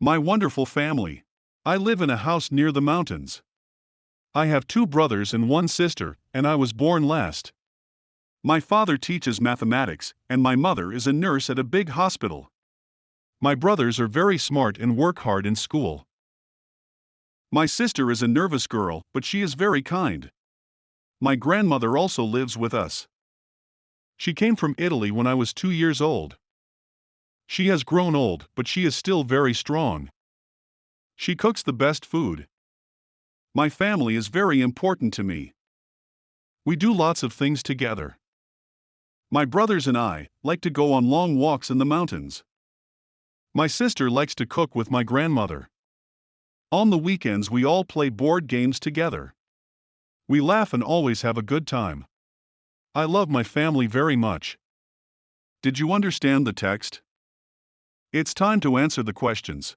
My wonderful family. I live in a house near the mountains. I have 2 brothers and 1 sister, and I was born last. My father teaches mathematics, and my mother is a nurse at a big hospital. My brothers are very smart and work hard in school. My sister is a nervous girl, but she is very kind. My grandmother also lives with us. She came from Italy when I was 2 years old. She has grown old, but she is still very strong. She cooks the best food. My family is very important to me. We do lots of things together. My brothers and I like to go on long walks in the mountains. My sister likes to cook with my grandmother. On the weekends we all play board games together. We laugh and always have a good time. I love my family very much. Did you understand the text? It's time to answer the questions.